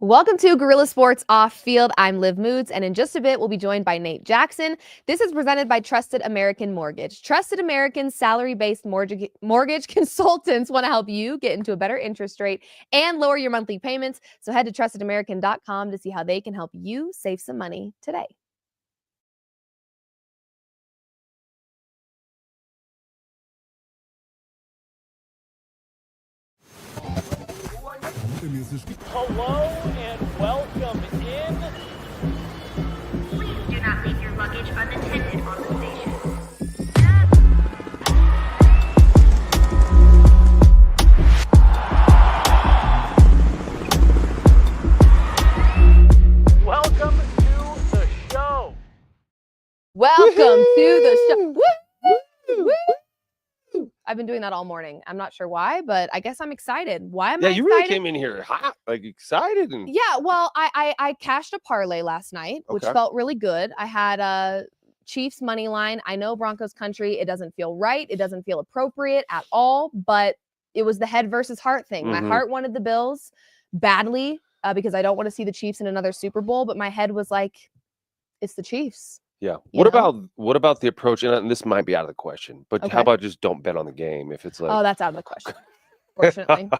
Welcome to Gorilla Sports Off Field. I'm Liv Moods, and in just a bit, we'll be joined by Nate Jackson. This is presented by Trusted American Mortgage. Trusted American salary-based mortgage consultants want to help you get into a better interest rate and lower your monthly payments. So head to trustedamerican.com to see how they can help you save some money today. Hello and welcome in. Please do not leave your luggage unattended on the station. Welcome to the show. Welcome to the show. Woo! Woo! I've been doing that all morning. I'm not sure why, but I guess I'm excited. Why am I excited? Yeah, you really came in here hot, like excited. And Yeah, well, I cashed a parlay last night, which Okay. felt really good. I had a Chiefs money line. I know Broncos country. It doesn't feel right. It doesn't feel appropriate at all, but it was the head versus heart thing. My Mhm. heart wanted the Bills badly because I don't want to see the Chiefs in another Super Bowl, but my head was like, it's the Chiefs. yeah. You What about the approach? And this might be out of the question, but Okay. how about just don't bet on the game if it's like Oh, that's out of the question. Fortunately.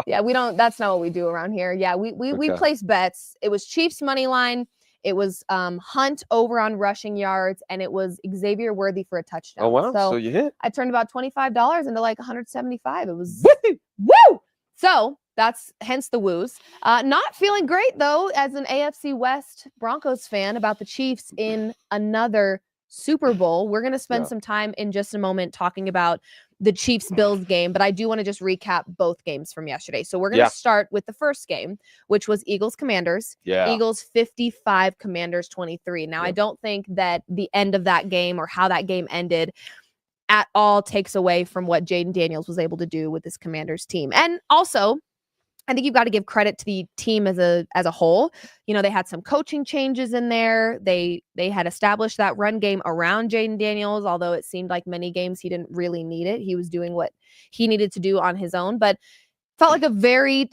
Yeah, we don't, that's not what we do around here. Yeah, we Okay. place bets. It was Chiefs money line. It was Hunt over on rushing yards, and it was Xavier Worthy for a touchdown. Oh wow, so So you hit. I turned about $25 into like 175. It was Woo! woo. So that's hence the woos. Not feeling great though, as an AFC West Broncos fan, about the Chiefs in another Super Bowl. We're gonna spend Yeah. some time in just a moment talking about the Chiefs Bills game, but I do want to just recap both games from yesterday. So we're gonna Yeah. start with the first game, which was Eagles Commanders. Yeah. Eagles 55, Commanders 23. Now, I Yep. don't think that the end of that game or how that game ended at all takes away from what Jaden Daniels was able to do with this Commanders team. And also, I think you've got to give credit to the team as a whole. You know, they had some coaching changes in there. They had established that run game around Jaden Daniels, although it seemed like many games he didn't really need it. He was doing what he needed to do on his own, but felt like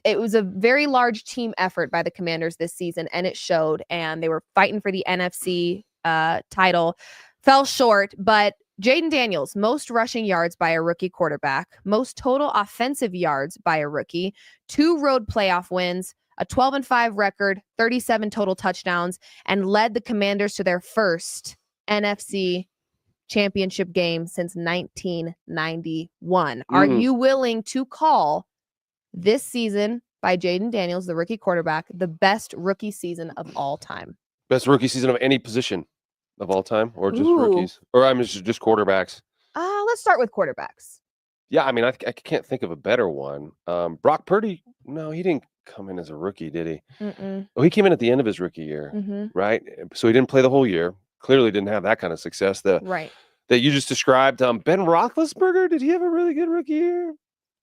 it was a very large team effort by the Commanders this season, and it showed. And they were fighting for the NFC title. Fell short, but Jaden Daniels, most rushing yards by a rookie quarterback, most total offensive yards by a rookie, 2 road playoff wins, a 12-5 record, 37 total touchdowns, and led the Commanders to their first NFC championship game since 1991. Are you willing to call this season by Jaden Daniels, the rookie quarterback, the best rookie season of all time? Best rookie season of any position of all time, or just Ooh. rookies, or I mean just quarterbacks. Let's start with quarterbacks. Yeah, I mean I can't think of a better one. Brock Purdy, no, he didn't come in as a rookie, did he? Mm-mm. Oh, he came in at the end of his rookie year, Mm-hmm. right? So he didn't play the whole year. Clearly didn't have that kind of success. Right. That you just described. Ben Roethlisberger, did he have a really good rookie year?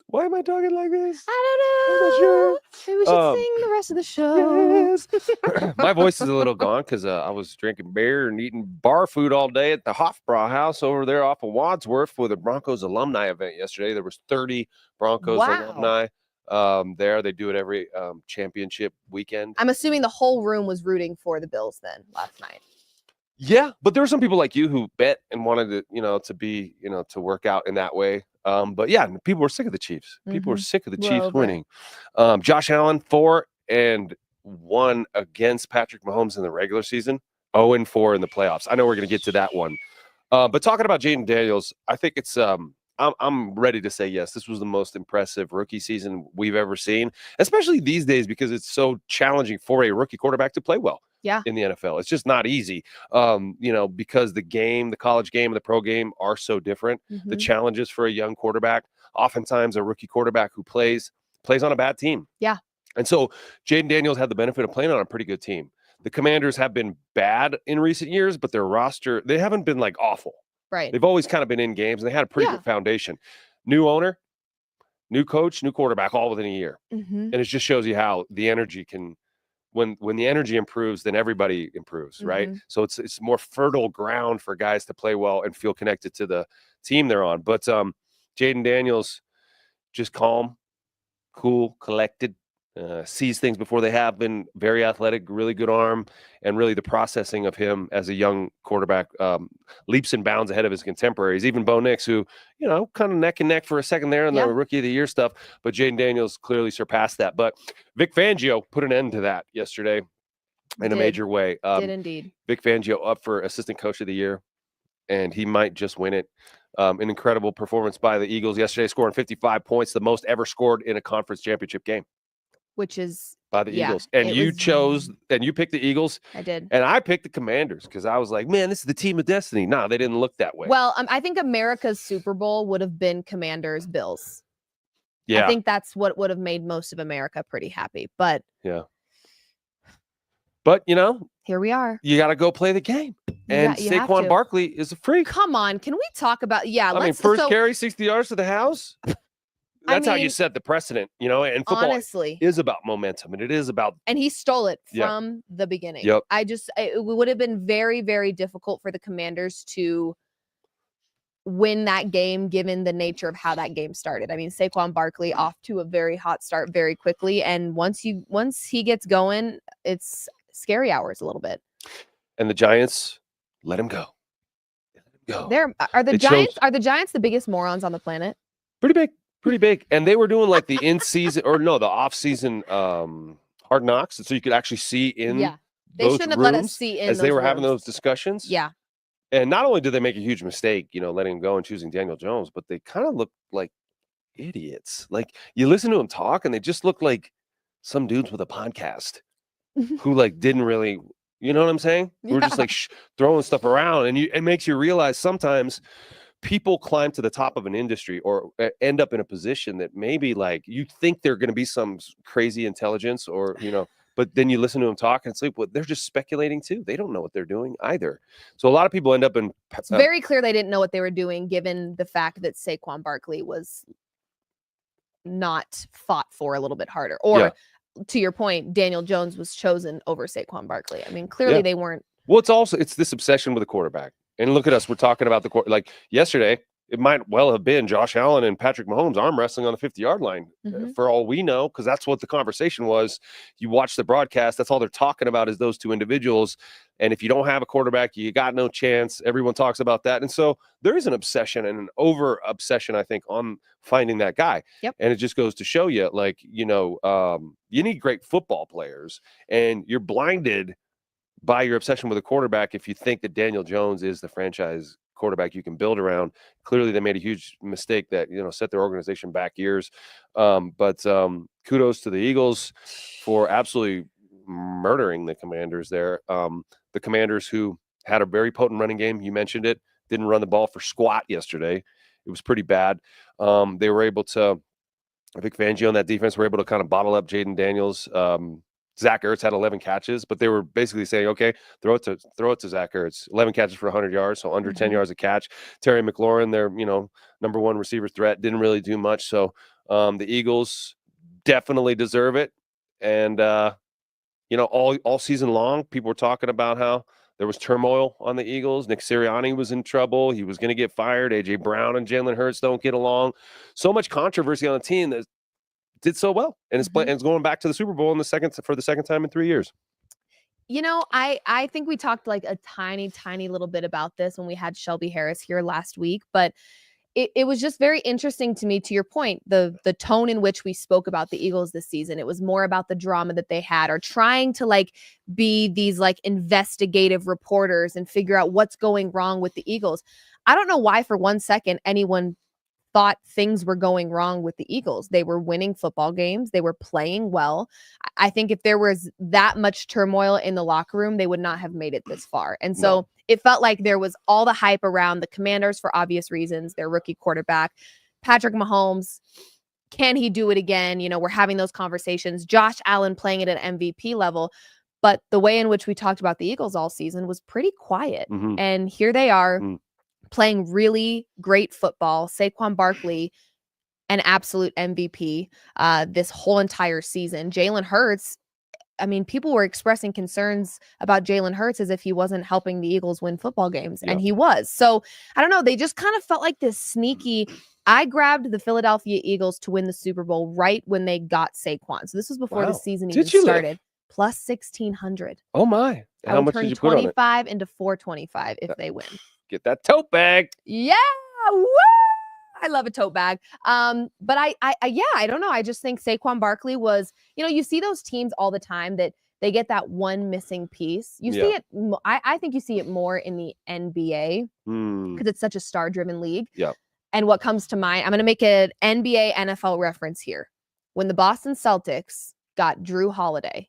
Why am I talking like this? I I'm don't know. not sure. Maybe we should sing the rest of the show. Yes. My voice is a little gone because I was drinking beer and eating bar food all day at the Hofbrau House over there off of Wadsworth for the Broncos alumni event yesterday. There was 30 Broncos alumni there. They do it every championship weekend. I'm assuming the whole room was rooting for the Bills then last night. Yeah, but there were some people like you who bet and wanted to, to be, to work out in that way. But yeah, people were sick of the Chiefs. People were sick of the We're Chiefs over it. winning. Josh Allen 4-1 against Patrick Mahomes in the regular season, 0-4 in the playoffs. I know we're going to get to that one. But talking about Jaden Daniels, I think it's I'm ready to say yes. This was the most impressive rookie season we've ever seen, especially these days because it's so challenging for a rookie quarterback to play well. Yeah. In the NFL. It's just not easy, because the college game and the pro game are so different. The challenges for a young quarterback, oftentimes a rookie quarterback who plays on a bad team. Yeah. And so Jaden Daniels had the benefit of playing on a pretty good team. The Commanders have been bad in recent years, but their roster, they haven't been like awful. Right. They've always kind of been in games and they had a pretty good foundation. New owner, new coach, new quarterback, all within a year. And it just shows you how the energy can, when the energy improves, then everybody improves, right? So it's more fertile ground for guys to play well and feel connected to the team they're on. But Jaden Daniels, just calm, cool, collected, sees things before they happen. Very athletic, really good arm, and really the processing of him as a young quarterback leaps and bounds ahead of his contemporaries. Even Bo Nix, who kind of neck and neck for a second there in the Rookie of the Year stuff, but Jaden Daniels clearly surpassed that. But Vic Fangio put an end to that yesterday in a major way. Did indeed. Vic Fangio up for Assistant Coach of the Year, and he might just win it. An incredible performance by the Eagles yesterday, scoring 55 points, the most ever scored in a conference championship game. Which is by the Eagles. And you picked the Eagles. I did. And I picked the Commanders because I was like, man, this is the team of destiny. No, they didn't look that way. Well, I think America's Super Bowl would have been Commanders Bills. Yeah. I think that's what would have made most of America pretty happy. But yeah. But here we are. You got to go play the game. And Saquon Barkley is a freak. Come on, can we talk about first carry, 60 yards to the house? That's how you set the precedent, and football honestly is about momentum, and it is about. And he stole it from the beginning. Yep. It would have been very, very difficult for the Commanders to win that game, given the nature of how that game started. I mean, Saquon Barkley off to a very hot start very quickly, and once he gets going, it's scary hours a little bit. And the Giants let him go. Are the Giants the biggest morons on the planet? Pretty big. And they were doing like the in-season the off-season Hard Knocks. So you could actually see in they shouldn't have let us see in as they were having those discussions. Yeah. And not only did they make a huge mistake, letting him go and choosing Daniel Jones, but they kind of looked like idiots. Like you listen to them talk and they just look like some dudes with a podcast who like didn't really, you know what I'm saying? Who were just like throwing stuff around. And it makes you realize sometimes people climb to the top of an industry or end up in a position that maybe like you think they're going to be some crazy intelligence or, but then you listen to them talk and it's like, well, they're just speculating too. They don't know what they're doing either. So a lot of people end up in. It's very clear they didn't know what they were doing, given the fact that Saquon Barkley was not fought for a little bit harder. Or to your point, Daniel Jones was chosen over Saquon Barkley. I mean, clearly they weren't. Well, it's this obsession with a quarterback. And look at us. We're talking about like yesterday, it might well have been Josh Allen and Patrick Mahomes arm wrestling on the 50-yard line for all we know, because that's what the conversation was. You watch the broadcast. That's all they're talking about is those two individuals. And if you don't have a quarterback, you got no chance. Everyone talks about that. And so there is an obsession and an over obsession, I think, on finding that guy. Yep. And it just goes to show you, like, you need great football players and you're blinded by your obsession with a quarterback if you think that Daniel Jones is the franchise quarterback you can build around. Clearly, they made a huge mistake that, set their organization back years. But kudos to the Eagles for absolutely murdering the Commanders there. The Commanders, who had a very potent running game, you mentioned it, didn't run the ball for squat yesterday. It was pretty bad. They were able to, I think Fangio on that defense were able to kind of bottle up Jaden Daniels. Zach Ertz had 11 catches, but they were basically saying, okay, throw it to Zach Ertz. 11 catches for 100 yards, so under 10 yards a catch. Terry McLaurin, their number one receiver threat, didn't really do much. So the Eagles definitely deserve it. And all season long, people were talking about how there was turmoil on the Eagles. Nick Sirianni was in trouble. He was going to get fired. A.J. Brown and Jalen Hurts don't get along. So much controversy on the team that did so well, and it's going back to the Super Bowl for the second time in 3 years. I think we talked like a tiny little bit about this when we had Shelby Harris here last week, but it was just very interesting to me, to your point, the tone in which we spoke about the Eagles this season. It was more about the drama that they had, or trying to like be these like investigative reporters and figure out what's going wrong with the Eagles. I don't know why for 1 second anyone thought things were going wrong with the Eagles. They were winning football games. They were playing well. I think if there was that much turmoil in the locker room, they would not have made it this far. And so it felt like there was all the hype around the Commanders for obvious reasons, their rookie quarterback, Patrick Mahomes. Can he do it again? We're having those conversations. Josh Allen playing at an MVP level. But the way in which we talked about the Eagles all season was pretty quiet. Mm-hmm. And here they are. Playing really great football. Saquon Barkley, an absolute MVP this whole entire season. Jalen Hurts, I mean, people were expressing concerns about Jalen Hurts as if he wasn't helping the Eagles win football games, and he was. So I don't know. They just kind of felt like this sneaky. I grabbed the Philadelphia Eagles to win the Super Bowl right when they got Saquon. So this was before the season even started. Plus 1,600. Oh my! I will turn 25 into 425 if they win. Get that tote bag. Yeah. Woo! I love a tote bag. But I don't know. I just think Saquon Barkley was, you see those teams all the time that they get that one missing piece. You see it. I think you see it more in the NBA because it's such a star-driven league. Yeah. And what comes to mind, I'm going to make an NBA NFL reference here. When the Boston Celtics got Drew Holiday,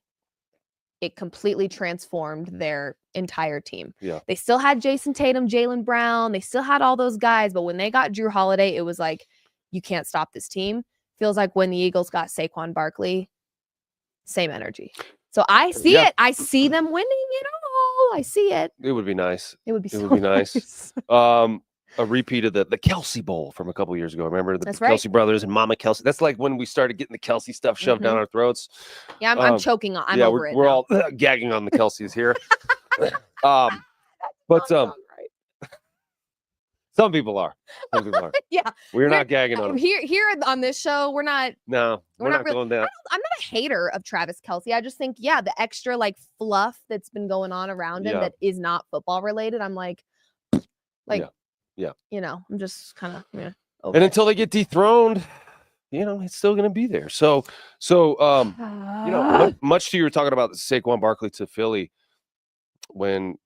it completely transformed their entire team. Yeah. They still had Jason Tatum, Jaylen Brown. They still had all those guys. But when they got Drew Holiday, it was like, you can't stop this team. Feels like when the Eagles got Saquon Barkley, same energy. So I see it. I see them winning it all. I see it. It would be nice. It would be so nice. A repeat of the Kelsey Bowl from a couple of years ago. Remember the Kelsey brothers and Mama Kelsey? That's like when we started getting the Kelsey stuff shoved down our throats. Yeah, I'm choking on. I'm over it. We're all gagging on the Kelseys here. But some people are. Yeah, we're not gagging on them. Here on this show. We're not. No, we're not really, going down. I'm not a hater of Travis Kelce. I just think, the extra fluff that's been going on around him that is not football related. I'm like. I'm just kind of over and until they get dethroned, it's still going to be there. So much to you were talking about Saquon Barkley to Philly when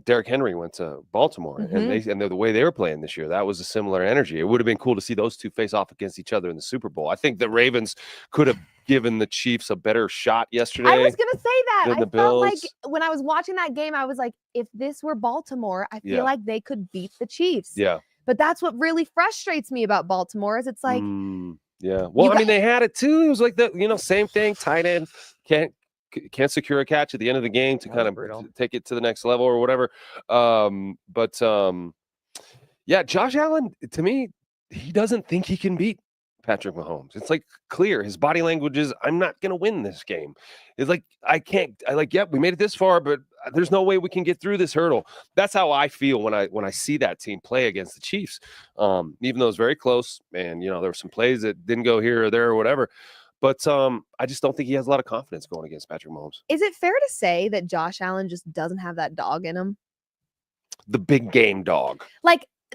Derrick Henry went to Baltimore, and the way they were playing this year, that was a similar energy. It would have been cool to see those two face off against each other in the Super Bowl. I think the Ravens could have given the Chiefs a better shot yesterday. I was gonna say that. I felt like when I was watching that game, I was like, if this were Baltimore, I feel like they could beat the Chiefs. Yeah. But that's what really frustrates me about Baltimore is it's like Well, they had it too. It was like the same thing. Tight end can't secure a catch at the end of the game to kind of take it to the next level or whatever. Josh Allen, to me, he doesn't think he can beat Patrick Mahomes. It's like clear. His body language is, I'm not going to win this game. It's like, we made it this far, but there's no way we can get through this hurdle. That's how I feel when I see that team play against the Chiefs. Even though it's very close and, there were some plays that didn't go here or there or whatever. But I just don't think he has a lot of confidence going against Patrick Mahomes. Is it fair to say that Josh Allen just doesn't have that dog in him? The big game dog.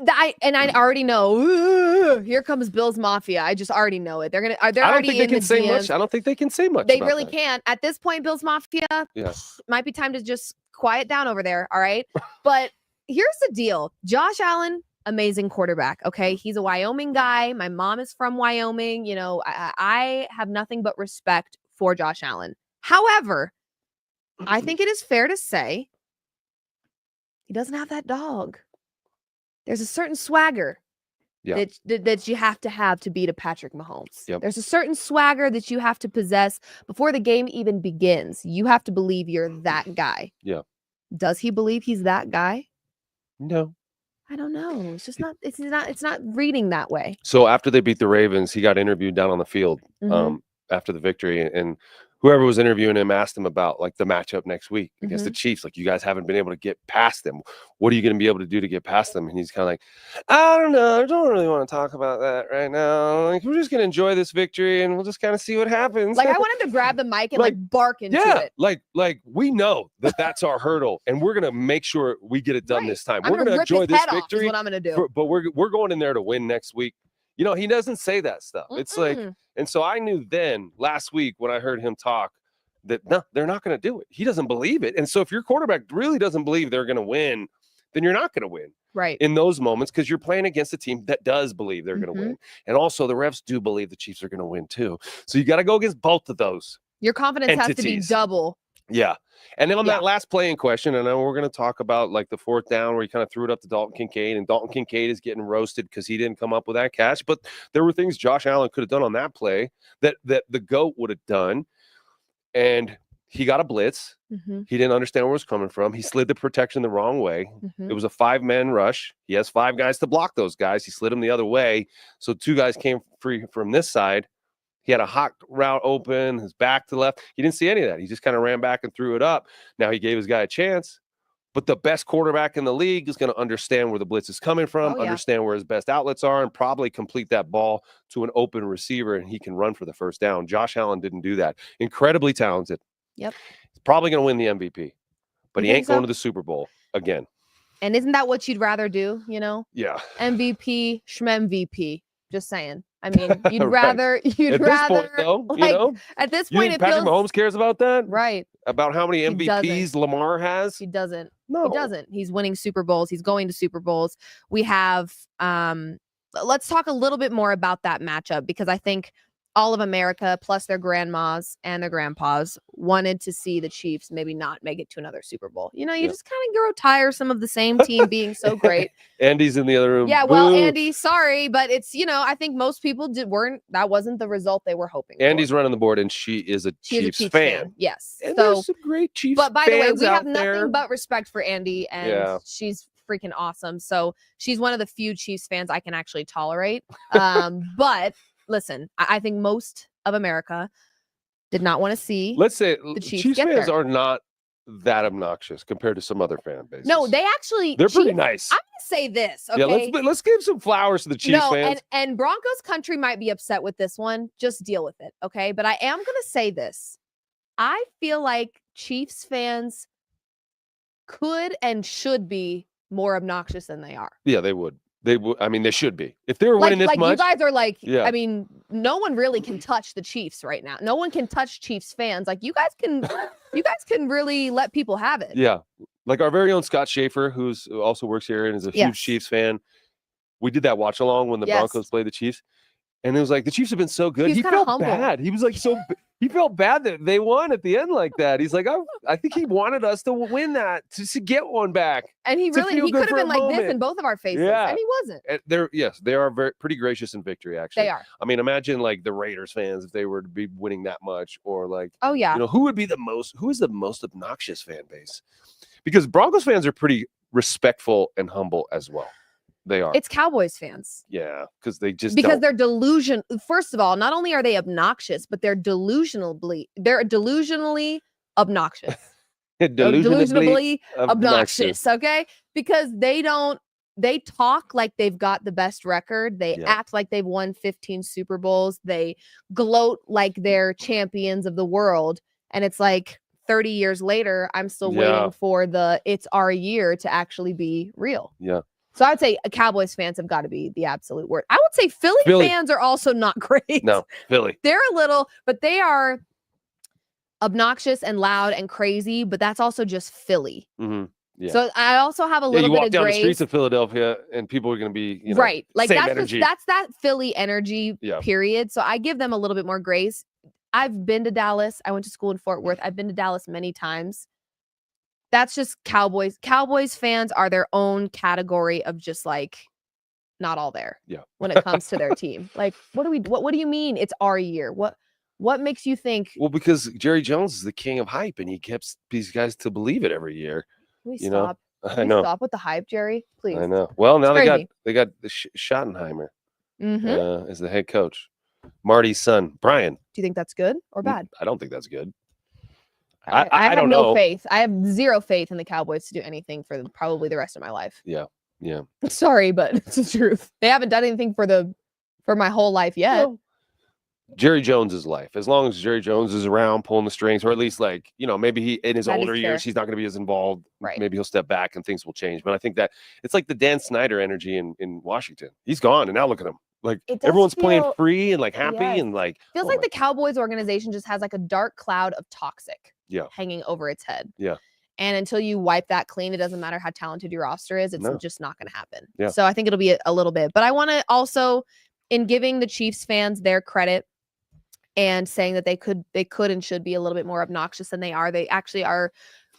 I already know. Here comes Bills Mafia. I just already know it. They're I don't think they can say much. I don't think they can say much. They really can't. At this point, Bills Mafia. Yeah. Might be time to just quiet down over there. All right. But here's the deal. Josh Allen, amazing quarterback. Okay. He's a Wyoming guy. My mom is from Wyoming. I have nothing but respect for Josh Allen. However, I think it is fair to say he doesn't have that dog. There's a certain swagger that you have to beat a Patrick Mahomes. Yep. There's a certain swagger that you have to possess before the game even begins. You have to believe you're that guy. Yeah. Does he believe he's that guy? No. I don't know. It's just not. It's not reading that way. So after they beat the Ravens, he got interviewed down on the field after the victory, and whoever was interviewing him asked him about the matchup next week against the Chiefs. You guys haven't been able to get past them. What are you going to be able to do to get past them? And he's kind of like, I don't know. I don't really want to talk about that right now. We're just going to enjoy this victory and we'll just kind of see what happens. I want him to grab the mic and bark into it. Like we know that's our hurdle and we're going to make sure we get it done this time. We're going to enjoy this victory. Is what I'm going to do. But we're going in there to win next week. He doesn't say that stuff. It's like, and so I knew then last week when I heard him talk that no, they're not going to do it. He doesn't believe it. And so if your quarterback really doesn't believe they're going to win, then you're not going to win. Right. In those moments, because you're playing against a team that does believe they're going to win. And also the refs do believe the Chiefs are going to win too. So you got to go against both of those. Your confidence has to be double. Yeah. And then on that last play in question, and then we're going to talk about the fourth down where he kind of threw it up to Dalton Kincaid, and Dalton Kincaid is getting roasted because he didn't come up with that catch. But there were things Josh Allen could have done on that play that the GOAT would have done. And he got a blitz. He didn't understand where it was coming from. He slid the protection the wrong way. It was a 5-man rush. He has 5 guys to block those guys. He slid them the other way. So 2 guys came free from this side. He had a hot route open, his back to left. He didn't see any of that. He just kind of ran back and threw it up. Now he gave his guy a chance. But the best quarterback in the league is going to understand where the blitz is coming from, understand where his best outlets are, and probably complete that ball to an open receiver, and he can run for the first down. Josh Allen didn't do that. Incredibly talented. Yep. He's probably going to win the MVP, but he ain't going to the Super Bowl again. And isn't that what you'd rather do, you know? Yeah. MVP, MVP. Just saying. I mean, you'd Right. rather, At this point, though, at this you point, think it Patrick feels Mahomes cares about that? right. About how many MVPs Lamar has? He doesn't. No. He doesn't. He's winning Super Bowls. He's going to Super Bowls. We have, let's talk a little bit more about that matchup, because I think all of America, plus their grandmas and their grandpas, wanted to see the Chiefs maybe not make it to another Super Bowl. You know, you just kind of grow tiresome of the same team being so great. Andy's in the other room. Yeah, well, Boo. Andy, sorry, but it's, you know, I think most people that wasn't the result they were hoping Andy's for. running the board, and she is a Chiefs Chiefs fan. Yes. And so, there's some great Chiefs but by the way, fans we have out there. nothing but respect for Andy, and she's freaking awesome. So she's one of the few Chiefs fans I can actually tolerate. But listen, I think most of America did not want to see. Let's say the Chiefs get fans there. are not that obnoxious compared to some other fan bases. No, they're pretty nice. I'm gonna say this. Okay. Yeah, let's give some flowers to the Chiefs fans. and Broncos country might be upset with this one. Just deal with it, okay? But I am gonna say this. I feel like Chiefs fans could and should be more obnoxious than they are. Yeah, they would. They would. I mean, they should be. If they were winning this much, you guys are like. Yeah. I mean, no one really can touch the Chiefs right now. No one can touch Chiefs fans. Like you guys can really let people have it. Yeah, like our very own Scott Schaefer, who also works here and is a huge Chiefs fan. We did that watch along when the Broncos played the Chiefs, and it was like the Chiefs have been so good. He felt humble. Bad. He was like he felt bad that they won at the end like that. He's like, I think he wanted us to win that to get one back. And he could have been like this in both of our faces, and he wasn't. And they are pretty gracious in victory. Actually, they are. I mean, imagine like the Raiders fans if they were to be winning that much, or like, oh yeah, you know, who is the most obnoxious fan base? Because Broncos fans are pretty respectful and humble as well. They are. It's Cowboys fans. Yeah, because they're delusional. First of all, not only are they obnoxious, but they're delusionally obnoxious. delusionally obnoxious. Okay, because they talk like they've got the best record. They act like they've won 15 Super Bowls. They gloat like they're champions of the world, and it's like 30 years later, I'm still waiting for it's our year to actually be real. Yeah. So I would say Cowboys fans have got to be the absolute word. I would say Philly fans are also not great. No, Philly. They're a little, but they are obnoxious and loud and crazy, but that's also just Philly. Mm-hmm. Yeah. So I also have a little bit of grace. You walk down the streets of Philadelphia and people are going to be, right. Like same energy. That's that Philly energy, period. So I give them a little bit more grace. I've been to Dallas. I went to school in Fort Worth. I've been to Dallas many times. That's just Cowboys. Cowboys fans are their own category of just like not all there. Yeah. When it comes to their team. Like, what do you mean it's our year? What makes you think? Well, because Jerry Jones is the king of hype and he keeps these guys to believe it every year. Can we stop? I know. Stop with the hype, Jerry, please. I know. Well, now they got the Schottenheimer as the head coach. Marty's son, Brian. Do you think that's good or bad? I don't think that's good. I have no faith. I have zero faith in the Cowboys to do anything for probably the rest of my life. Yeah. Sorry, but it's the truth. They haven't done anything for my whole life yet. No. Jerry Jones's life. As long as Jerry Jones is around pulling the strings, or at least like, maybe he in his older years, he's not going to be as involved. Right. Maybe he'll step back and things will change. But I think that it's like the Dan Snyder energy in Washington. He's gone, and now look at him. Like everyone's playing free and like happy and like feels like the Cowboys organization just has like a dark cloud of toxic hanging over its head. Yeah. And until you wipe that clean, it doesn't matter how talented your roster is. It's just not going to happen. Yeah. So I think it'll be a little bit. But I want to also, in giving the Chiefs fans their credit and saying that they could and should be a little bit more obnoxious than they are. They actually are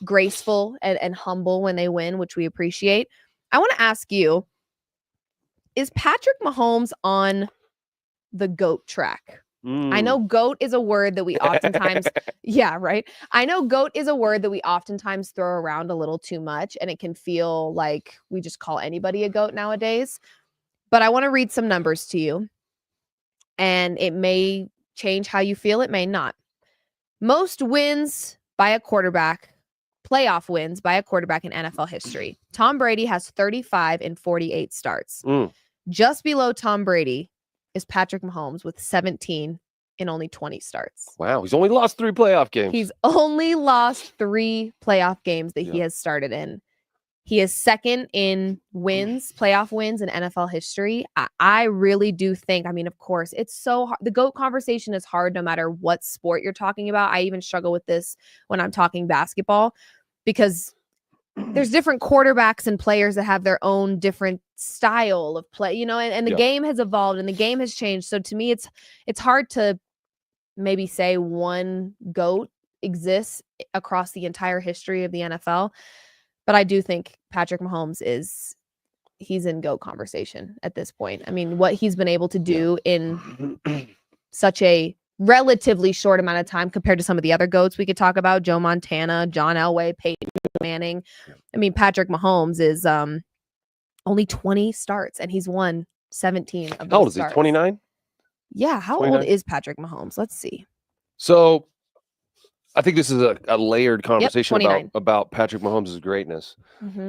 graceful and humble when they win, which we appreciate. I want to ask you, is Patrick Mahomes on the GOAT track? I know GOAT is a word that we oftentimes, I know GOAT is a word that we oftentimes throw around a little too much, and it can feel like we just call anybody a GOAT nowadays. But I want to read some numbers to you, and it may change how you feel. It may not. Most wins by a quarterback, playoff wins by a quarterback in NFL history. Tom Brady has 35 in 48 starts. Just below Tom Brady is Patrick Mahomes with 17 in only 20 starts. Wow, he's only lost 3 playoff games. He's only lost 3 playoff games that he has started in. He is second in wins, playoff wins in NFL history. I really do think, I mean, of course, it's so hard. The GOAT conversation is hard no matter what sport you're talking about. I even struggle with this when I'm talking basketball because there's different quarterbacks and players that have their own different style of play, you know, and the game has evolved and the game has changed. So to me, it's hard to maybe say one GOAT exists across the entire history of the NFL. But I do think Patrick Mahomes he's in GOAT conversation at this point. I mean, what he's been able to do in such a relatively short amount of time compared to some of the other GOATs we could talk about, Joe Montana, John Elway, Peyton Manning. I mean, Patrick Mahomes is only 20 starts and he's won 17 of those. How old is he? 29? Yeah. How 29? old is Patrick Mahomes? Let's see. So I think this is a layered conversation about Patrick Mahomes' greatness.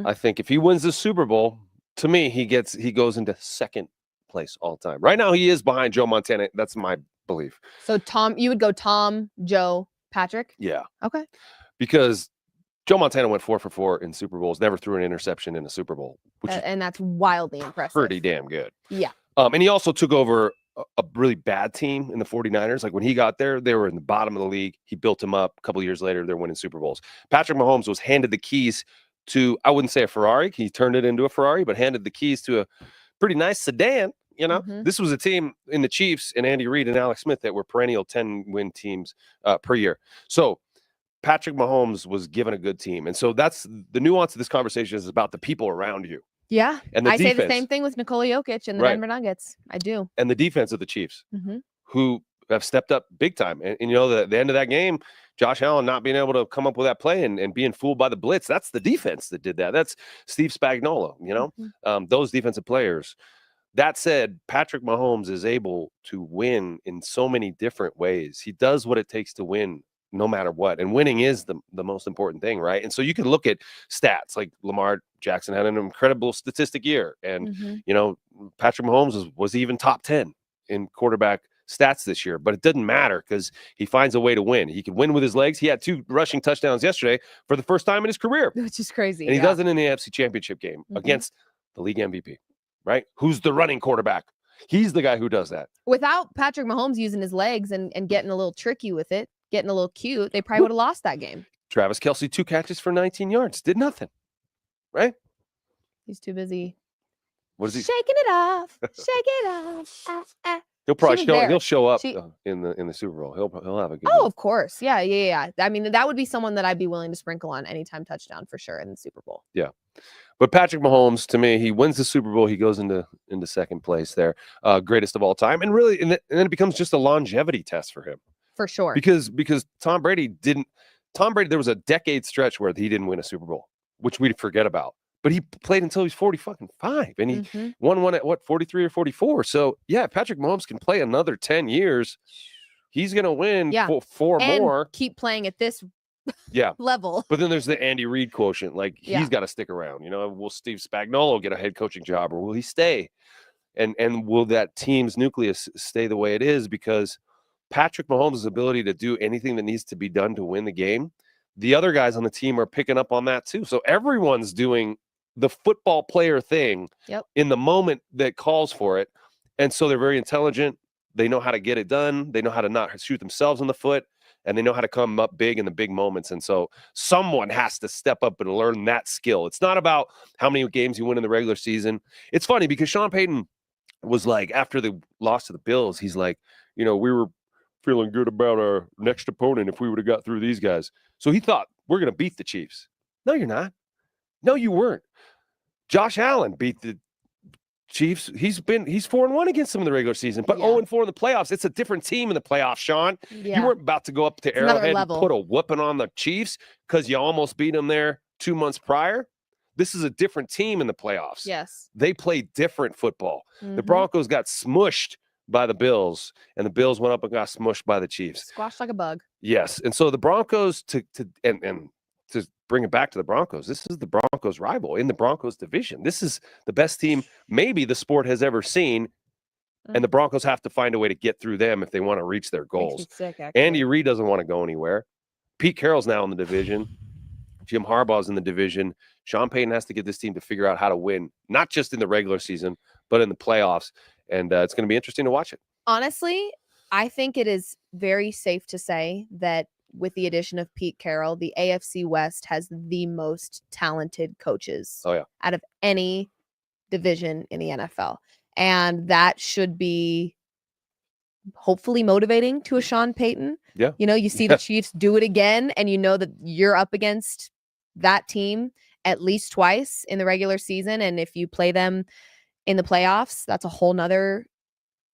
I think if he wins the Super Bowl, to me, he goes into second place all time. Right now, he is behind Joe Montana. That's my belief. So you would go Tom, Joe, Patrick? Yeah. Okay. Because Joe Montana went 4 for 4 in Super Bowls, never threw an interception in a Super Bowl, which and that's wildly impressive. Pretty damn good. Yeah. And he also took over a really bad team in the 49ers. Like when he got there, they were in the bottom of the league. He built them up. A couple of years later, they're winning Super Bowls. Patrick Mahomes was handed the keys to, I wouldn't say a Ferrari. He turned it into a Ferrari, but handed the keys to a pretty nice sedan. You know, this was a team in the Chiefs and Andy Reid and Alex Smith that were perennial 10-win teams per year. So Patrick Mahomes was given a good team. And so that's the nuance of this conversation is about the people around you. Yeah. And I say the same thing with Nikola Jokic and the Denver Nuggets. I do. And the defense of the Chiefs, who have stepped up big time. And you know, the end of that game, Josh Allen not being able to come up with that play and being fooled by the blitz, that's the defense that did that. That's Steve Spagnuolo, you know, those defensive players. That said, Patrick Mahomes is able to win in so many different ways. He does what it takes to win no matter what. And winning is the most important thing, right? And so you can look at stats like Lamar Jackson had an incredible statistic year. And, you know, Patrick Mahomes was even top 10 in quarterback stats this year. But it doesn't matter because he finds a way to win. He can win with his legs. He had 2 rushing touchdowns yesterday for the first time in his career. Which is crazy. And he does it in the AFC Championship game against the league MVP, right? Who's the running quarterback? He's the guy who does that. Without Patrick Mahomes using his legs and getting a little tricky with it, getting a little cute, they probably would have lost that game. Travis Kelce, 2 catches for 19 yards. Did nothing. Right? He's too busy. What is he? Shaking it off. Shake it off. He'll probably show up in the Super Bowl. He'll have a good game. Of course. Yeah. I mean, that would be someone that I'd be willing to sprinkle on anytime touchdown for sure in the Super Bowl. Yeah. But Patrick Mahomes, to me, he wins the Super Bowl. He goes into second place there. Greatest of all time. And really, and then it becomes just a longevity test for him. For sure. Because Tom Brady, there was a decade stretch where he didn't win a Super Bowl, which we forget about. But he played until he's 45, and he won one at 43 or 44. So yeah, Patrick Mahomes can play another 10 years. He's gonna win four and more. Keep playing at this level. But then there's the Andy Reid quotient. Like he's got to stick around. You know, will Steve Spagnuolo get a head coaching job, or will he stay? And will that team's nucleus stay the way it is? Because Patrick Mahomes' ability to do anything that needs to be done to win the game, the other guys on the team are picking up on that too. So everyone's doing the football player thing in the moment that calls for it. And so they're very intelligent. They know how to get it done. They know how to not shoot themselves in the foot, and they know how to come up big in the big moments. And so someone has to step up and learn that skill. It's not about how many games you win in the regular season. It's funny because Sean Payton was like, after the loss to the Bills, he's like, you know, we were feeling good about our next opponent if we would have got through these guys. So he thought, we're going to beat the Chiefs. No, you're not. No, you weren't. Josh Allen beat the Chiefs. He's 4-1 against them in the regular season, but 0-4 in the playoffs. It's a different team in the playoffs, Sean. You weren't about to go up to Arrowhead and put a whooping on the Chiefs because you almost beat them there 2 months prior. This is a different team in the playoffs. Yes. They play different football. The Broncos got smushed by the Bills, and the Bills went up and got smushed by the Chiefs. Squashed like a bug. Yes, and so the Broncos to bring it back to the Broncos, this is the Broncos' rival in the Broncos division. This is the best team maybe the sport has ever seen, and the Broncos have to find a way to get through them if they want to reach their goals. Makes me sick, actually. Andy Reid doesn't want to go anywhere. Pete Carroll's now in the division. Jim Harbaugh's in the division. Sean Payton has to get this team to figure out how to win, not just in the regular season, but in the playoffs, and it's going to be interesting to watch it. Honestly, I think it is very safe to say that with the addition of Pete Carroll, the AFC West has the most talented coaches out of any division in the NFL. And that should be hopefully motivating to a Sean Payton. Yeah. You know, you see the Chiefs do it again, and you know that you're up against that team at least twice in the regular season. And if you play them in the playoffs, that's a whole nother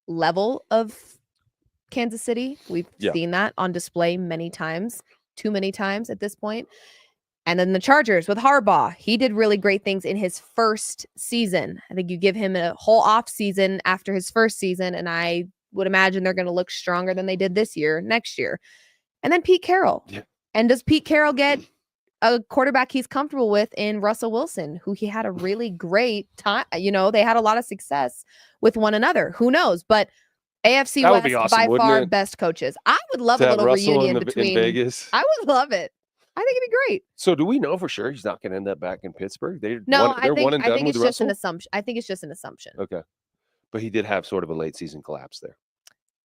level of Kansas City. We've seen that on display many times, too many times at this point. And then the Chargers with Harbaugh, he did really great things in his first season. I think you give him a whole off season after his first season, and I would imagine they're going to look stronger than they did this year, next year. And then Pete Carroll. Yeah. And does Pete Carroll get a quarterback he's comfortable with in Russell Wilson, who he had a really great time? You know, they had a lot of success with one another. Who knows? But AFC that West, awesome, by far, it? best coaches. I would love a little Russell reunion in between Vegas. I would love it. I think it'd be great. So do we know for sure he's not going to end up back in Pittsburgh? I one and done think with it's just Russell? an assumption. I think it's just an assumption. Okay. But he did have sort of a late season collapse there.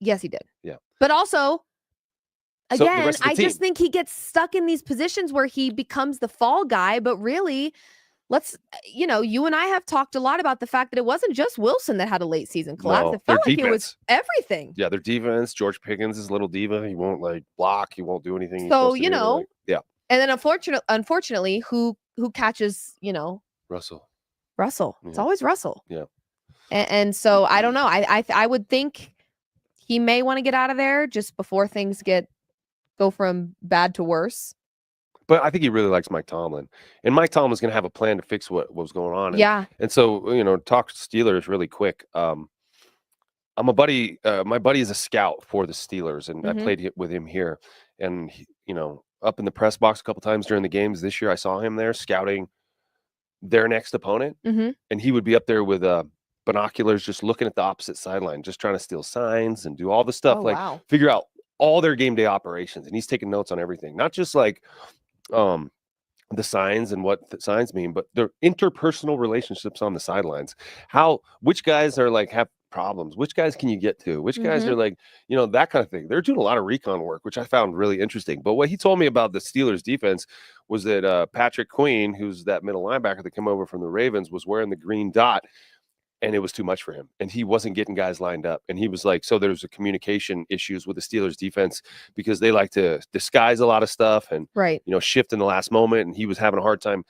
Yes, he did. Yeah. But also, again, I team. just think he gets stuck in these positions where he becomes the fall guy. But really, you and I have talked a lot about the fact that it wasn't just Wilson that had a late season collapse. No, it felt their like it was everything. Yeah, their defense. George Pickens is a little diva. He won't block. He won't do anything. So, yeah. And then unfortunately, who catches, Russell. It's always Russell. Yeah. And so I don't know. I would think he may want to get out of there just before things go from bad to worse. But I think he really likes Mike Tomlin, and Mike Tomlin's going to have a plan to fix what was going on. And so talk Steelers really quick. I'm a buddy. My buddy is a scout for the Steelers, and I played with him here. And up in the press box a couple times during the games this year, I saw him there scouting their next opponent, and he would be up there with binoculars, just looking at the opposite sideline, just trying to steal signs and do all the stuff, figure out all their game day operations. And he's taking notes on everything, not just the signs and what the signs mean, but their interpersonal relationships on the sidelines. Which guys are have problems? Which guys can you get to? Which guys are that kind of thing. They're doing a lot of recon work, which I found really interesting. But what he told me about the Steelers defense was that Patrick Queen, who's that middle linebacker that came over from the Ravens, was wearing the green dot, and it was too much for him. And he wasn't getting guys lined up. And he was so there's a communication issues with the Steelers defense because they like to disguise a lot of stuff and, shift in the last moment. And he was having a hard time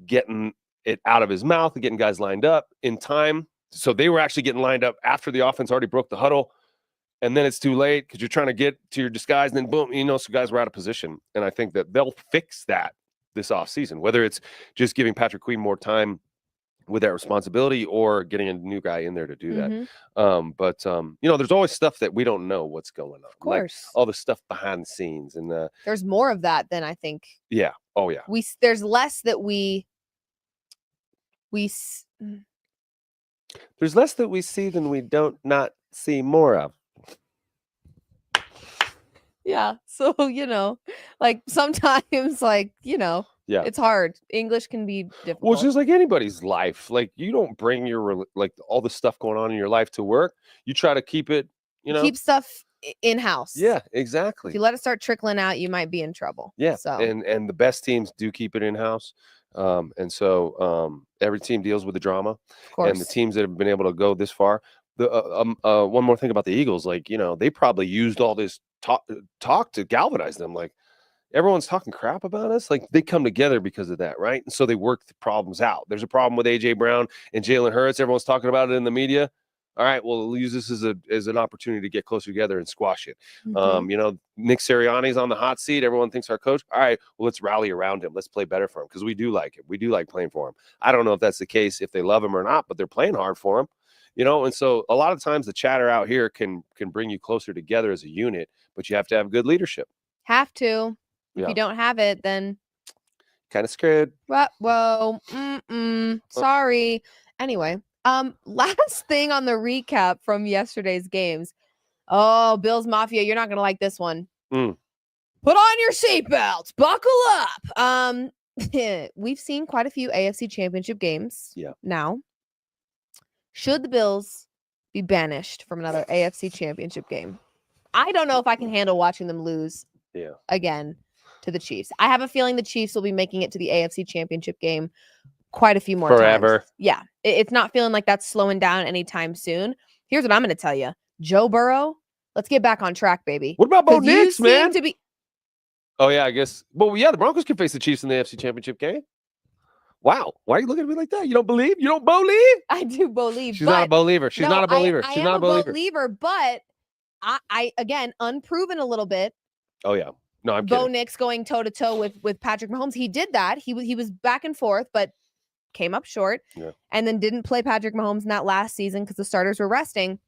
getting it out of his mouth and getting guys lined up in time. So they were actually getting lined up after the offense already broke the huddle. And then it's too late because you're trying to get to your disguise. And then boom, so guys were out of position. And I think that they'll fix that this offseason, whether it's just giving Patrick Queen more time with that responsibility or getting a new guy in there to do that. But there's always stuff that we don't know what's going on. Of course. All the stuff behind the scenes. And there's more of that than I think. Yeah. Oh, yeah. There's less that there's less that we see than we don't not see more of. Yeah. So, sometimes it's hard. English can be difficult. Well, it's just like anybody's life. You don't bring your, all the stuff going on in your life to work. You try to keep it, keep stuff in-house. Yeah, exactly. If you let it start trickling out, you might be in trouble. Yeah. So. And the best teams do keep it in-house. And so every team deals with the drama. Of course. And the teams that have been able to go this far. One more thing about the Eagles, they probably used all this talk to galvanize them. Everyone's talking crap about us. They come together because of that, right? And so they work the problems out. There's a problem with AJ Brown and Jalen Hurts. Everyone's talking about it in the media. All right, well, we'll use this as an opportunity to get closer together and squash it. Nick Sirianni's on the hot seat. Everyone thinks our coach. All right, well, let's rally around him. Let's play better for him because we do like him. We do like playing for him. I don't know if that's the case, if they love him or not, but they're playing hard for him. And so a lot of times the chatter out here can bring you closer together as a unit, but you have to have good leadership. Have to. If Yeah. you don't have it, then Kind of scared. whoa, sorry. Anyway, last thing on the recap from yesterday's games. Oh, Bills Mafia, you're not gonna like this one. Mm. Put on your seatbelts, buckle up. We've seen quite a few AFC Championship games. Yeah. Now, should the Bills be banished from another AFC Championship game? I don't know if I can handle watching them lose. Yeah. Again to the Chiefs. I have a feeling the Chiefs will be making it to the AFC Championship game quite a few more Forever. times. Yeah. It's not feeling like that's slowing down anytime soon. Here's what I'm going to tell you. Joe Burrow, let's get back on track, baby. What about Bo 'Cause you Nix, man? seem to be Oh, yeah, I guess. Well, yeah, the Broncos can face the Chiefs in the AFC Championship game. Wow. Why are you looking at me like that? You don't believe? You don't believe? I do believe. She's not a believer. She's no, not a believer. I She's am not a believer. But I again, unproven a little bit. Oh, yeah. No, I'm Bo kidding. Nix going toe-to-toe with Patrick Mahomes. He did that. He was back and forth, but came up short. Yeah. And then didn't play Patrick Mahomes in that last season because the starters were resting.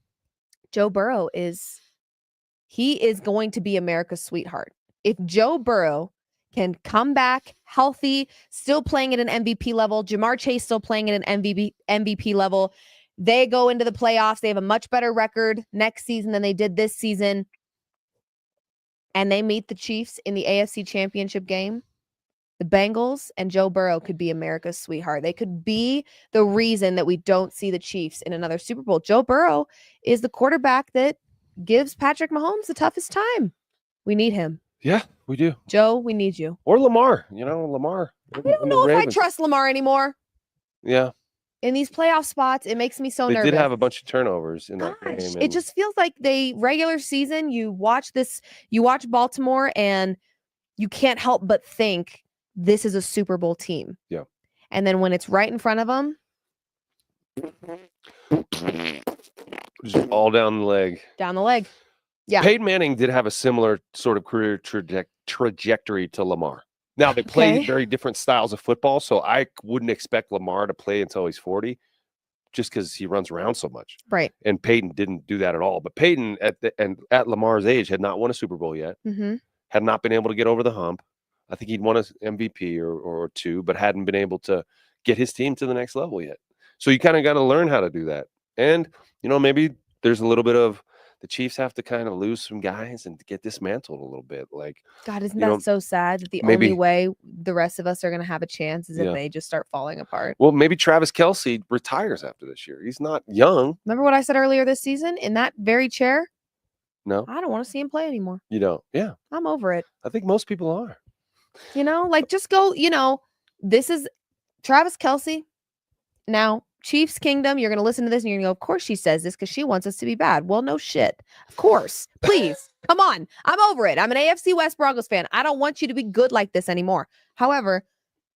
Joe Burrow is going to be America's sweetheart. If Joe Burrow can come back healthy, still playing at an MVP level, Jamar Chase still playing at an MVP level, they go into the playoffs. They have a much better record next season than they did this season. And they meet the Chiefs in the AFC Championship game. The Bengals and Joe Burrow could be America's sweetheart. They could be the reason that we don't see the Chiefs in another Super Bowl. Joe Burrow is the quarterback that gives Patrick Mahomes the toughest time. We need him. Yeah, we do. Joe, we need you. Or Lamar. Lamar. I don't know if I trust Lamar anymore. Yeah. In these playoff spots, it makes me so nervous. They did have a bunch of turnovers in that game. It just feels like regular season, you watch Baltimore and you can't help but think this is a Super Bowl team. Yeah. And then when it's right in front of them, just all down the leg. Down the leg. Yeah. Peyton Manning did have a similar sort of career trajectory to Lamar. Now, they play very different styles of football, so I wouldn't expect Lamar to play until he's 40 just because he runs around so much. Right. And Peyton didn't do that at all. But Peyton, at Lamar's age, had not won a Super Bowl yet, had not been able to get over the hump. I think he'd won an MVP or two, but hadn't been able to get his team to the next level yet. So you kind of got to learn how to do that. And, maybe there's a little bit of the Chiefs have to kind of lose some guys and get dismantled a little bit. Like, God, isn't that so sad that the only way the rest of us are going to have a chance is if they just start falling apart? Well, maybe Travis Kelce retires after this year. He's not young. Remember what I said earlier this season in that very chair? No. I don't want to see him play anymore. You don't? Yeah. I'm over it. I think most people are. Just go, this is Travis Kelce. Now, Chiefs Kingdom, you're going to listen to this and you're going to go, of course she says this because she wants us to be bad. Well, no shit. Of course. Please. Come on. I'm over it. I'm an AFC West Broncos fan. I don't want you to be good like this anymore. However,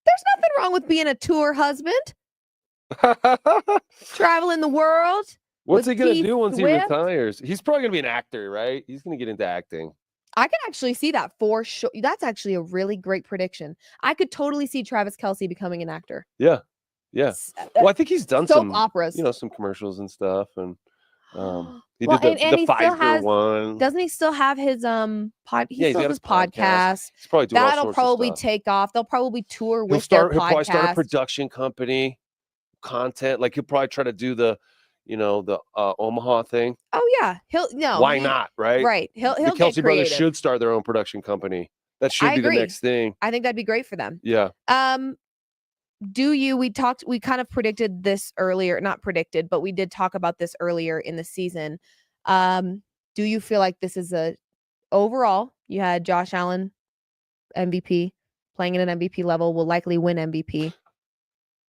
there's nothing wrong with being a tour husband. Traveling the world. What's he going to do once Swift? he retires? He's probably going to be an actor, right? He's going to get into acting. I can actually see that for sure. That's actually a really great prediction. I could totally see Travis Kelce becoming an actor. Yeah. Yeah. Well, I think he's done soap some operas, some commercials and stuff, and he well, did and the he still Pfizer one. Doesn't he still have his pod? Yeah, He's got his podcast. He's probably doing all That'll sorts probably of stuff. take off. They'll probably tour He'll with their probably start a podcast. production company, content. Like he'll probably try to do the Omaha thing. Oh yeah, Why not? Right. Right. He'll the get Kelce brothers creative. should start their own production company. That should I be agree. the next thing. I think that'd be great for them. Yeah. We kind of predicted this earlier, not predicted, but we did talk about this earlier in the season. Do you feel like this is overall, you had Josh Allen, MVP, playing at an MVP level, will likely win MVP.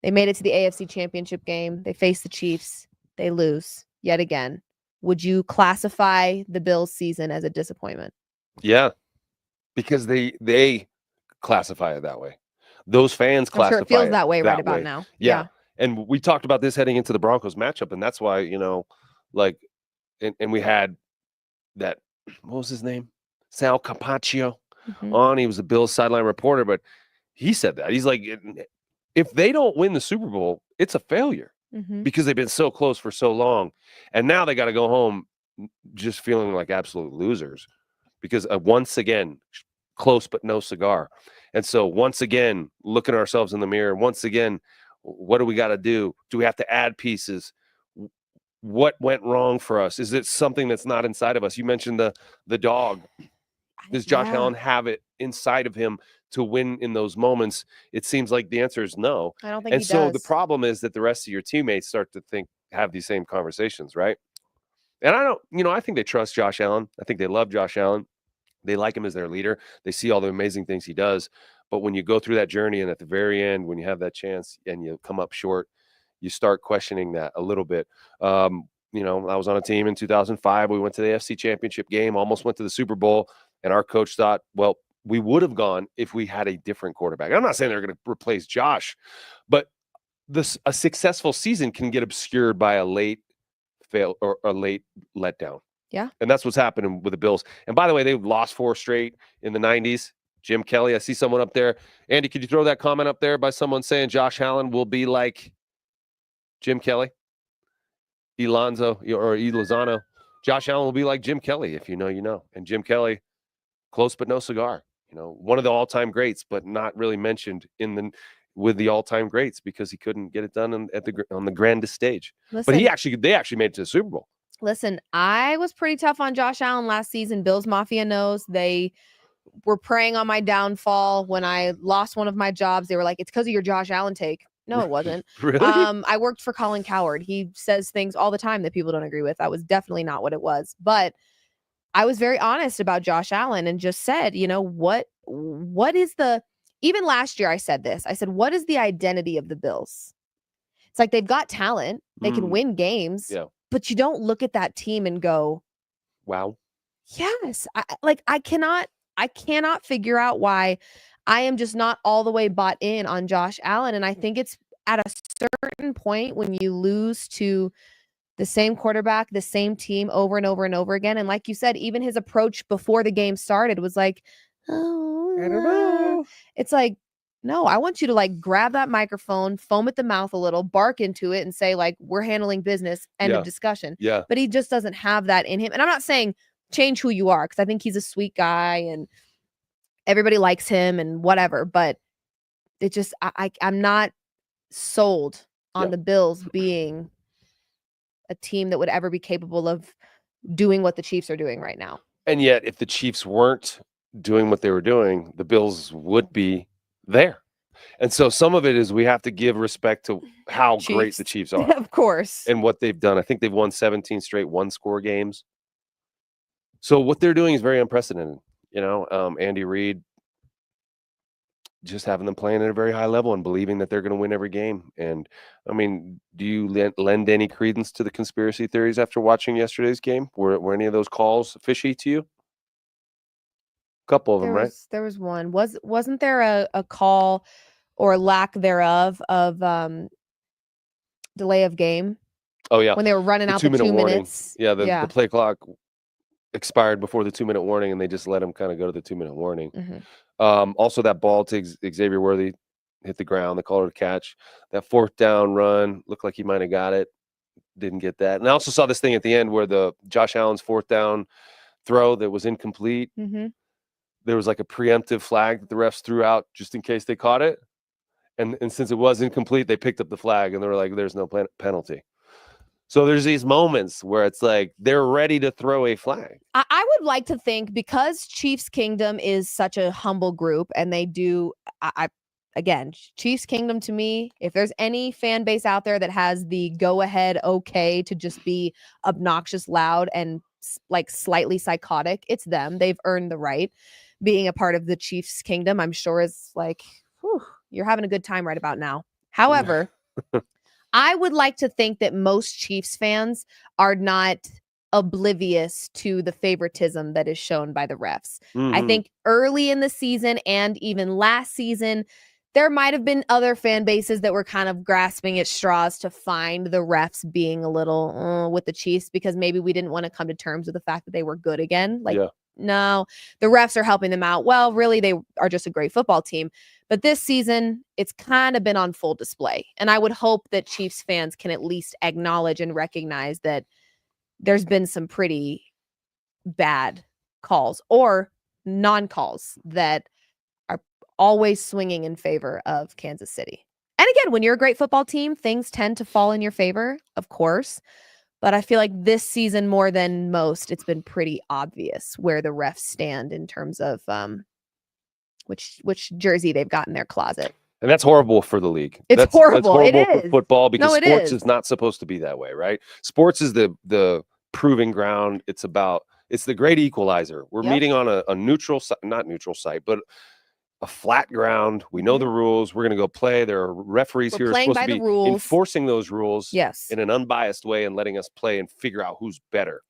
They made it to the AFC Championship game. They face the Chiefs. They lose yet again. Would you classify the Bills season as a disappointment? Yeah. Because they classify it that way. Those fans classify I'm sure it feels that way right about now. Yeah. And we talked about this heading into the Broncos matchup, and that's why, and we had that, what was his name? Sal Capaccio on. He was a Bills sideline reporter, but he said that. He's like, if they don't win the Super Bowl, it's a failure. because they've been so close for so long. And now they got to go home just feeling like absolute losers because once again, close but no cigar. And so once again, looking ourselves in the mirror, once again, what do we got to do? Do we have to add pieces? What went wrong for us? Is it something that's not inside of us? You mentioned the dog. Does Josh Allen have it inside of him to win in those moments? It seems like the answer is no. I don't think he does. And so the problem is that the rest of your teammates start to have these same conversations, right? And I think they trust Josh Allen. I think they love Josh Allen. They like him as their leader. They see all the amazing things he does. But when you go through that journey and at the very end, when you have that chance and you come up short, you start questioning that a little bit. I was on a team in 2005. We went to the AFC Championship game, almost went to the Super Bowl, and our coach thought, well, we would have gone if we had a different quarterback. I'm not saying they're going to replace Josh, but a successful season can get obscured by a late fail or a late letdown. Yeah. And that's what's happening with the Bills. And by the way, they've lost 4 straight in the 90s. Jim Kelly, I see someone up there. Andy, could you throw that comment up there by someone saying Josh Allen will be like Jim Kelly? Lozano. Josh Allen will be like Jim Kelly. If you know, you know. And Jim Kelly, close but no cigar. One of the all-time greats, but not really mentioned with the all-time greats because he couldn't get it done on the grandest stage. Listen, but they actually made it to the Super Bowl. Listen, I was pretty tough on Josh Allen last season. Bills Mafia knows. They were preying on my downfall when I lost one of my jobs. They were like, it's because of your Josh Allen take. No, it wasn't. Really? I worked for Colin Cowherd. He says things all the time that people don't agree with. That was definitely not what it was. But I was very honest about Josh Allen and just said, what is even last year I said this. I said, what is the identity of the Bills? It's like they've got talent. They can win games. Yeah. But you don't look at that team and go, wow. Yes. I cannot figure out why I am just not all the way bought in on Josh Allen. And I think it's at a certain point when you lose to the same quarterback, the same team over and over and over again. And like you said, even his approach before the game started was like, oh, I don't know. It's like, no, I want you to grab that microphone, foam at the mouth a little, bark into it and say we're handling business, end of discussion. Yeah. But he just doesn't have that in him. And I'm not saying change who you are because I think he's a sweet guy and everybody likes him and whatever. But it just, I'm not sold on the Bills being a team that would ever be capable of doing what the Chiefs are doing right now. And yet, if the Chiefs weren't doing what they were doing, the Bills would be there. And so some of it is we have to give respect to how great the Chiefs are. Of course. And what they've done. I think they've won 17 straight one-score games. So what they're doing is very unprecedented. Andy Reid just having them playing at a very high level and believing that they're going to win every game. And, I mean, do you lend any credence to the conspiracy theories after watching yesterday's game? Were any of those calls fishy to you? A couple of them, right? There was one. Wasn't there a call or lack thereof of delay of game? Oh, yeah. When they were running out the 2 minutes. Yeah, the play clock expired before the 2-minute warning, and they just let him kind of go to the 2-minute warning. Also, that ball to Xavier Worthy hit the ground. They called it a catch. That 4th down run looked like he might have got it. Didn't get that. And I also saw this thing at the end where the Josh Allen's 4th down throw that was incomplete. There was a preemptive flag that the refs threw out just in case they caught it. And since it was incomplete, they picked up the flag and they were like, there's no penalty. So there's these moments where it's like they're ready to throw a flag. I would like to think because Chiefs Kingdom is such a humble group and they do, again, Chiefs Kingdom to me, if there's any fan base out there that has the go ahead okay to just be obnoxious, loud, and slightly psychotic, it's them. They've earned the right. Being a part of the Chiefs Kingdom, I'm sure is whew, you're having a good time right about now. However, I would like to think that most Chiefs fans are not oblivious to the favoritism that is shown by the refs. I think early in the season and even last season, there might have been other fan bases that were kind of grasping at straws to find the refs being a little with the Chiefs because maybe we didn't want to come to terms with the fact that they were good again. no, the refs are helping them out. Well, really, they are just a great football team. But this season, it's kind of been on full display. And I would hope that Chiefs fans can at least acknowledge and recognize that there's been some pretty bad calls or non-calls that are always swinging in favor of Kansas City. And again, when you're a great football team, things tend to fall in your favor, of course. But I feel like this season, more than most, it's been pretty obvious where the refs stand in terms of which jersey they've got in their closet. And that's horrible for the league. It's horrible. That's horrible It for is. football because No, it sports is. is not supposed to be that way, right? Sports is the proving ground. It's the great equalizer. We're Yep. meeting on a neutral, not neutral site, but a flat ground. We know the rules. We're going to go play. There are referees We're here who are playing supposed by to the be rules. enforcing those rules Yes. in an unbiased way and letting us play and figure out who's better.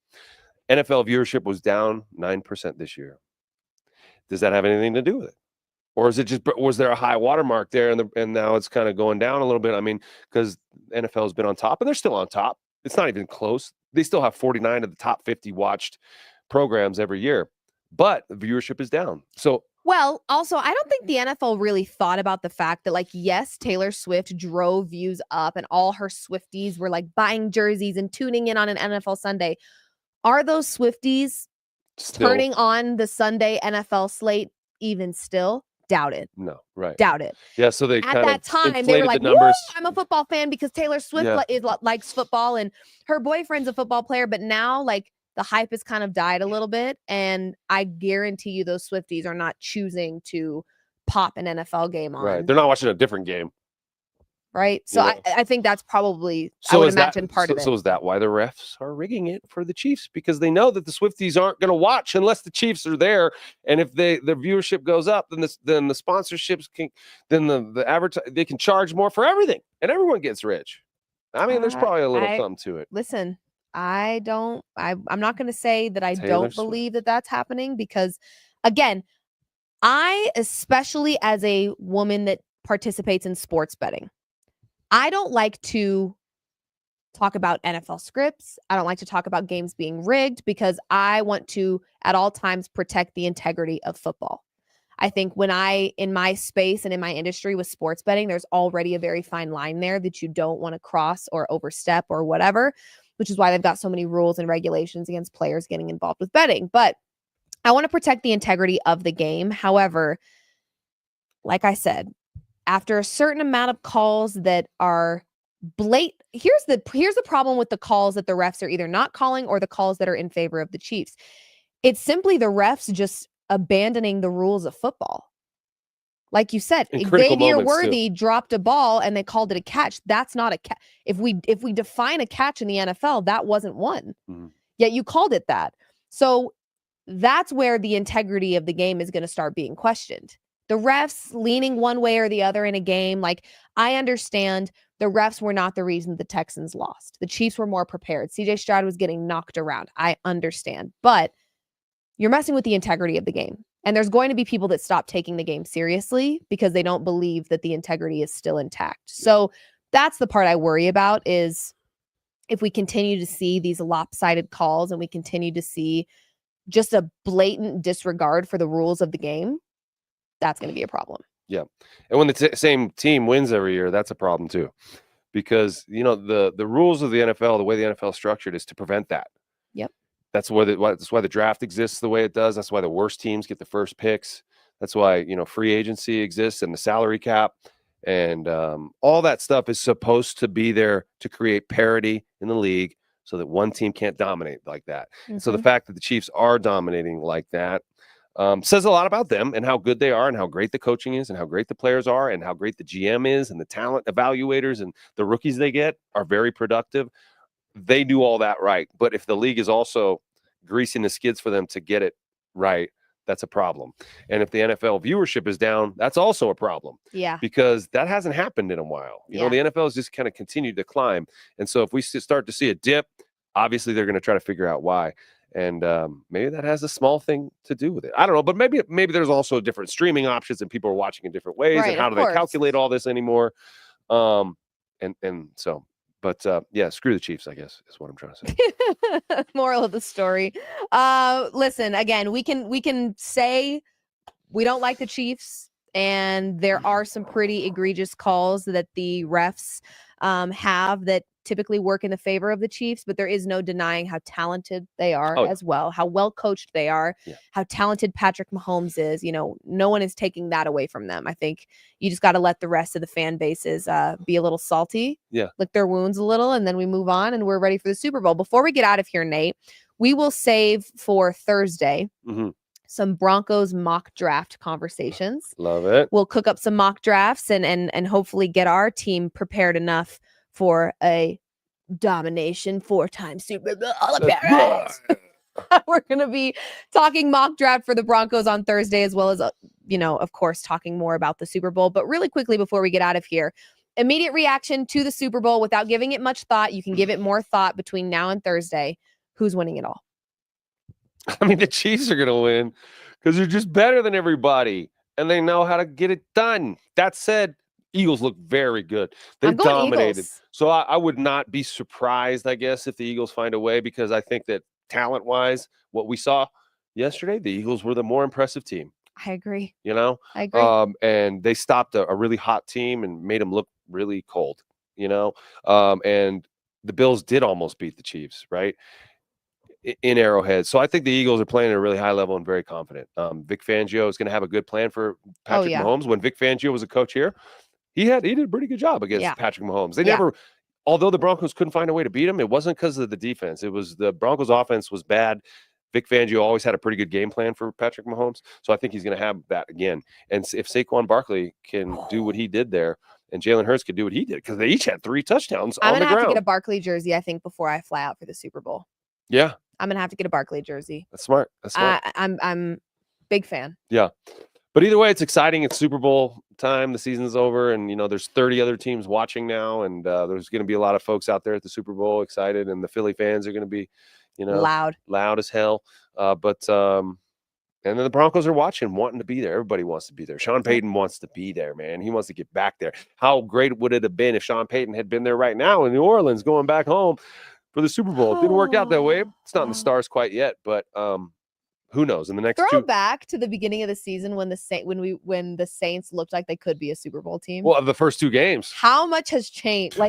NFL viewership was down 9% this year. Does that have anything to do with it? Or is it just, was there a high watermark there and now it's kind of going down a little bit? I mean, because NFL has been on top and they're still on top. It's not even close. They still have 49 of the top 50 watched programs every year, but the viewership is down. So, well, also, I don't think the NFL really thought about the fact that, like, yes, Taylor Swift drove views up and all her Swifties were like buying jerseys and tuning in on an NFL Sunday. Are those Swifties still, turning on the Sunday NFL slate even still? Doubt it. no, right. Doubt it. Yeah, so they At kind that of time, they were inflated like, the numbers. "Woo, I'm a football fan because Taylor Swift likes football and her boyfriend's a football player." But now, like, the hype has kind of died a little bit. And I guarantee you those Swifties are not choosing to pop an NFL game on. Right. They're not watching a different game. Right. So Yeah. I think that's probably, So I would is that imagine part of it. So is that why the refs are rigging it for the Chiefs? Because they know that the Swifties aren't going to watch unless the Chiefs are there. And if their viewership goes up, then the sponsorships can, then the they can charge more for everything, and everyone gets rich. I mean, there's probably a little something to it. Listen, I'm not going to say that I Taylor don't Swift. believe that that's happening because, again, I, especially as a woman that participates in sports betting, I don't like to talk about NFL scripts. I don't like to talk about games being rigged because I want to, at all times, protect the integrity of football. I think in my space and in my industry with sports betting, there's already a very fine line there that you don't want to cross or overstep or whatever, which is why they've got so many rules and regulations against players getting involved with betting. But I want to protect the integrity of the game. However, like I said, after a certain amount of calls that are blatant, here's the problem with the calls that the refs are either not calling or the calls that are in favor of the Chiefs. It's simply the refs just abandoning the rules of football. Like you said, Xavier Worthy dropped a ball and they called it a catch. That's not a catch. If we define a catch in the NFL, that wasn't one. Mm-hmm. Yet you called it that. So that's where the integrity of the game is going to start being questioned. The refs leaning one way or the other in a game, like, I understand the refs were not the reason the Texans lost. The Chiefs were more prepared. CJ Stroud was getting knocked around. I understand. But you're messing with the integrity of the game. And there's going to be people that stop taking the game seriously because they don't believe that the integrity is still intact. So that's the part I worry about, is if we continue to see these lopsided calls and we continue to see just a blatant disregard for the rules of the game, that's going to be a problem. Yeah. And when the same team wins every year, that's a problem too. Because, the rules of the NFL, the way the NFL is structured, is to prevent that. Yep. That's why the draft exists the way it does. That's why the worst teams get the first picks. That's why, free agency exists and the salary cap. And all that stuff is supposed to be there to create parity in the league so that one team can't dominate like that. Mm-hmm. So the fact that the Chiefs are dominating like that says a lot about them and how good they are and how great the coaching is and how great the players are and how great the GM is and the talent evaluators and the rookies they get are very productive. They do all that right. But if the league is also greasing the skids for them to get it right, that's a problem. And if the NFL viewership is down, that's also a problem. Yeah. Because that hasn't happened in a while. The NFL has just kind of continued to climb. And so if we start to see a dip, obviously they're going to try to figure out why. And maybe that has a small thing to do with it. I don't know, but maybe there's also different streaming options and people are watching in different ways. Right, and how do they calculate all this anymore? And so But yeah, screw the Chiefs, I guess, is what I'm trying to say. Moral of the story. Listen, again, we can say we don't like the Chiefs, and there are some pretty egregious calls that the refs have that typically work in the favor of the Chiefs, but there is no denying how talented they are as well, how well coached they are, how talented Patrick Mahomes is. No one is taking that away from them. I think you just got to let the rest of the fan bases be a little salty, lick their wounds a little, and then we move on and we're ready for the Super Bowl. Before we get out of here, Nate, we will save for Thursday some Broncos mock draft conversations. Love it. We'll cook up some mock drafts and hopefully get our team prepared enough for a domination 4-time Super Bowl appearance. We're going to be talking mock draft for the Broncos on Thursday, as well as, of course, talking more about the Super Bowl. But really quickly before we get out of here, immediate reaction to the Super Bowl without giving it much thought. You can give it more thought between now and Thursday. Who's winning it all? I mean, the Chiefs are going to win because they're just better than everybody, and they know how to get it done. That said, Eagles look very good. They've dominated. Eagles. So I would not be surprised, I guess, if the Eagles find a way, because I think that talent-wise, what we saw yesterday, the Eagles were the more impressive team. I agree. I agree. And they stopped a really hot team and made them look really cold, and the Bills did almost beat the Chiefs, right? In Arrowhead. So I think the Eagles are playing at a really high level and very confident. Vic Fangio is going to have a good plan for Patrick Mahomes. When Vic Fangio was a coach here, he did a pretty good job against Patrick Mahomes. They never, although the Broncos couldn't find a way to beat him, it wasn't because of the defense. It was the Broncos offense was bad. Vic Fangio always had a pretty good game plan for Patrick Mahomes. So I think he's going to have that again. And if Saquon Barkley can do what he did there, and Jalen Hurts could do what he did, because they each had 3 touchdowns on the ground. I'm going to have to get a Barkley jersey, I think, before I fly out for the Super Bowl. Yeah. I'm going to have to get a Barkley jersey. That's smart. I'm big fan. Yeah. But either way, it's exciting. It's Super Bowl time. The season's over, and there's 30 other teams watching now, and there's going to be a lot of folks out there at the Super Bowl excited, and the Philly fans are going to be, loud as hell. And then the Broncos are watching, wanting to be there. Everybody wants to be there. Sean Payton wants to be there, man. He wants to get back there. How great would it have been if Sean Payton had been there right now in New Orleans, going back home for the Super Bowl? It didn't work out that way. It's not in the stars quite yet, but who knows? In the next back to the beginning of the season when the Saints looked like they could be a Super Bowl team. Well, the first 2 games. How much has changed?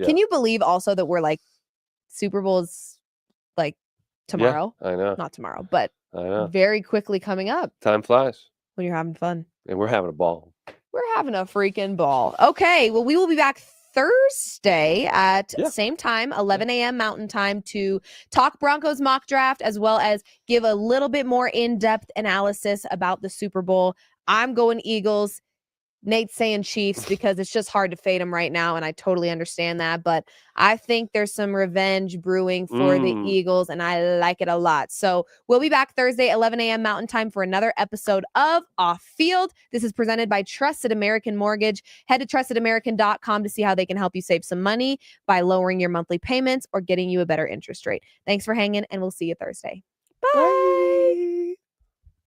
Can you believe also that we're Super Bowl's tomorrow? Yeah, I know. Not tomorrow, but I know. Very quickly coming up. Time flies when you're having fun. And we're having a ball. We're having a freaking ball. Okay, well, we will be back Thursday at same time, 11 a.m. Mountain Time, to talk Broncos mock draft, as well as give a little bit more in-depth analysis about the Super Bowl. I'm going Eagles. Nate's saying Chiefs because it's just hard to fade them right now, and I totally understand that. But I think there's some revenge brewing for the Eagles, and I like it a lot. So we'll be back Thursday, 11 a.m. Mountain Time, for another episode of Off Field. This is presented by Trusted American Mortgage. Head to trustedamerican.com to see how they can help you save some money by lowering your monthly payments or getting you a better interest rate. Thanks for hanging, and we'll see you Thursday. Bye.